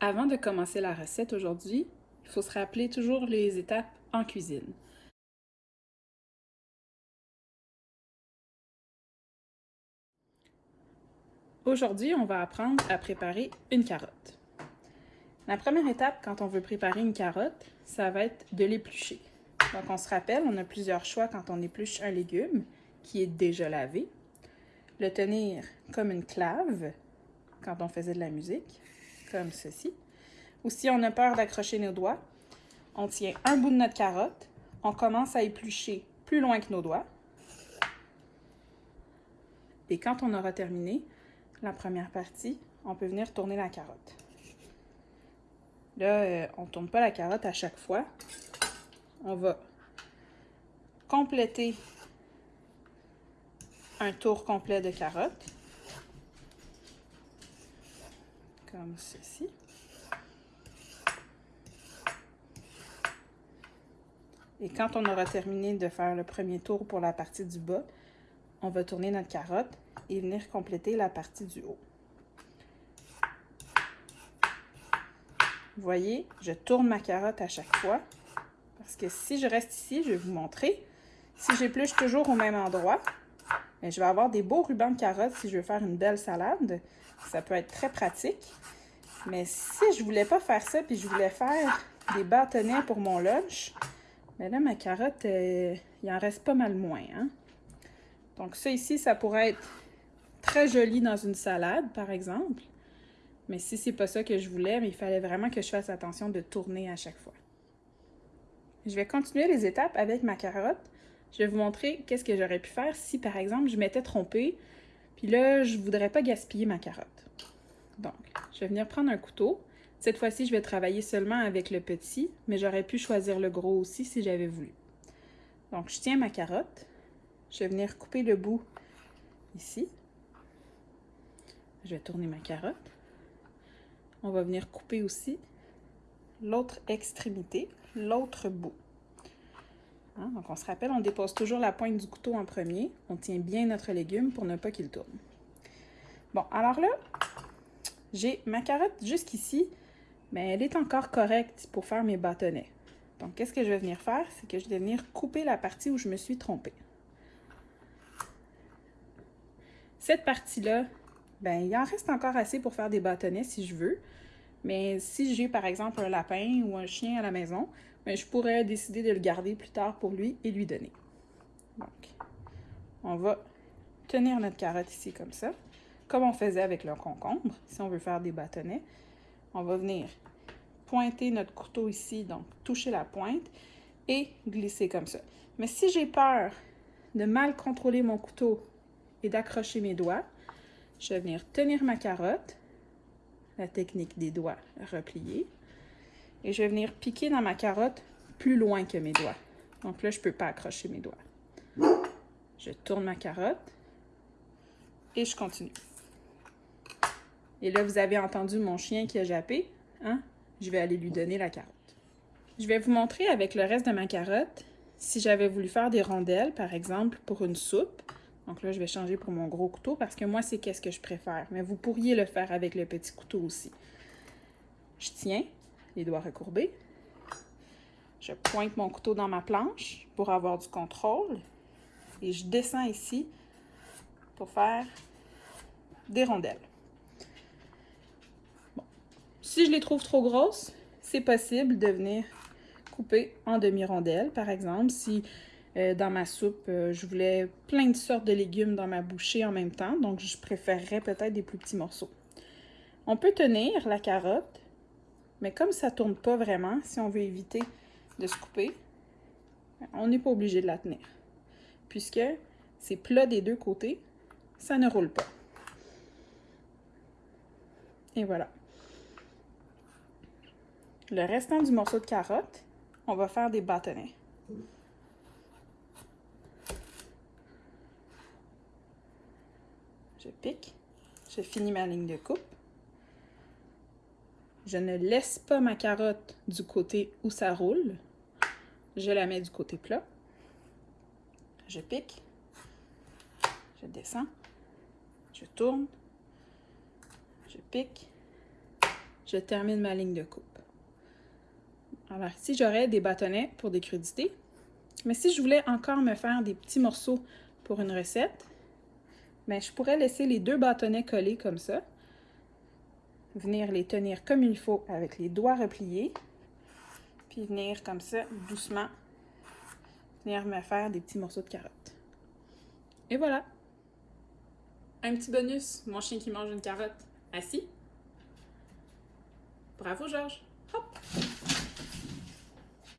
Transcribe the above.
Avant de commencer la recette aujourd'hui, il faut se rappeler toujours les étapes en cuisine. Aujourd'hui, on va apprendre à préparer une carotte. La première étape quand on veut préparer une carotte, ça va être de l'éplucher. Donc on se rappelle, on a plusieurs choix quand on épluche un légume qui est déjà lavé. Le tenir comme une clave quand on faisait de la musique, comme ceci. Ou si on a peur d'accrocher nos doigts, on tient un bout de notre carotte, on commence à éplucher plus loin que nos doigts. Et quand on aura terminé la première partie, on peut venir tourner la carotte. Là, on ne tourne pas la carotte à chaque fois. On va compléter un tour complet de carotte, comme ceci. Et quand on aura terminé de faire le premier tour pour la partie du bas, on va tourner notre carotte et venir compléter la partie du haut. Vous voyez, je tourne ma carotte à chaque fois, parce que si je reste ici, je vais vous montrer, si j'épluche toujours au même endroit, je vais avoir des beaux rubans de carottes si je veux faire une belle salade. Ça peut être très pratique. Mais si je voulais pas faire ça, puis je voulais faire des bâtonnets pour mon lunch, mais là, ma carotte, il en reste pas mal moins. Hein? Donc ça ici, ça pourrait être très joli dans une salade, par exemple. Mais si c'est pas ça que je voulais, mais il fallait vraiment que je fasse attention de tourner à chaque fois. Je vais continuer les étapes avec ma carotte. Je vais vous montrer qu'est-ce que j'aurais pu faire si, par exemple, je m'étais trompée. Puis là, je voudrais pas gaspiller ma carotte. Donc, je vais venir prendre un couteau. Cette fois-ci, je vais travailler seulement avec le petit, mais j'aurais pu choisir le gros aussi si j'avais voulu. Donc, je tiens ma carotte. Je vais venir couper le bout ici. Je vais tourner ma carotte. On va venir couper aussi l'autre extrémité, l'autre bout. Hein? Donc, on se rappelle, on dépose toujours la pointe du couteau en premier. On tient bien notre légume pour ne pas qu'il tourne. Bon, alors là, j'ai ma carotte jusqu'ici, mais elle est encore correcte pour faire mes bâtonnets. Donc, qu'est-ce que je vais venir faire? C'est que je vais venir couper la partie où je me suis trompée. Cette partie-là, ben, il en reste encore assez pour faire des bâtonnets si je veux. Mais si j'ai, par exemple, un lapin ou un chien à la maison, ben, je pourrais décider de le garder plus tard pour lui et lui donner. Donc, on va tenir notre carotte ici comme ça, comme on faisait avec le concombre, si on veut faire des bâtonnets. On va venir pointer notre couteau ici, donc toucher la pointe et glisser comme ça. Mais si j'ai peur de mal contrôler mon couteau et d'accrocher mes doigts, je vais venir tenir ma carotte, la technique des doigts repliés, et je vais venir piquer dans ma carotte plus loin que mes doigts. Donc là, je ne peux pas accrocher mes doigts. Je tourne ma carotte et je continue. Et là, vous avez entendu mon chien qui a jappé. Hein? Je vais aller lui donner la carotte. Je vais vous montrer avec le reste de ma carotte si j'avais voulu faire des rondelles, par exemple, pour une soupe. Donc là, je vais changer pour mon gros couteau parce que moi, c'est qu'est-ce que je préfère. Mais vous pourriez le faire avec le petit couteau aussi. Je tiens, les doigts recourbés. Je pointe mon couteau dans ma planche pour avoir du contrôle. Et je descends ici pour faire des rondelles. Bon. Si je les trouve trop grosses, c'est possible de venir couper en demi-rondelles, par exemple. Si dans ma soupe, je voulais plein de sortes de légumes dans ma bouchée en même temps, donc je préférerais peut-être des plus petits morceaux. On peut tenir la carotte, mais comme ça ne tourne pas vraiment, si on veut éviter de se couper, on n'est pas obligé de la tenir. Puisque c'est plat des deux côtés, ça ne roule pas. Et voilà. Le restant du morceau de carotte, on va faire des bâtonnets. Je pique, je finis ma ligne de coupe. Je ne laisse pas ma carotte du côté où ça roule. Je la mets du côté plat. Je pique, je descends, je tourne, je pique, je termine ma ligne de coupe. Alors ici, j'aurais des bâtonnets pour des crudités. Mais si je voulais encore me faire des petits morceaux pour une recette, bien, je pourrais laisser les 2 bâtonnets collés comme ça. Venir les tenir comme il faut avec les doigts repliés. Puis venir comme ça, doucement, venir me faire des petits morceaux de carottes. Et voilà! Un petit bonus, mon chien qui mange une carotte assis. Bravo, Georges!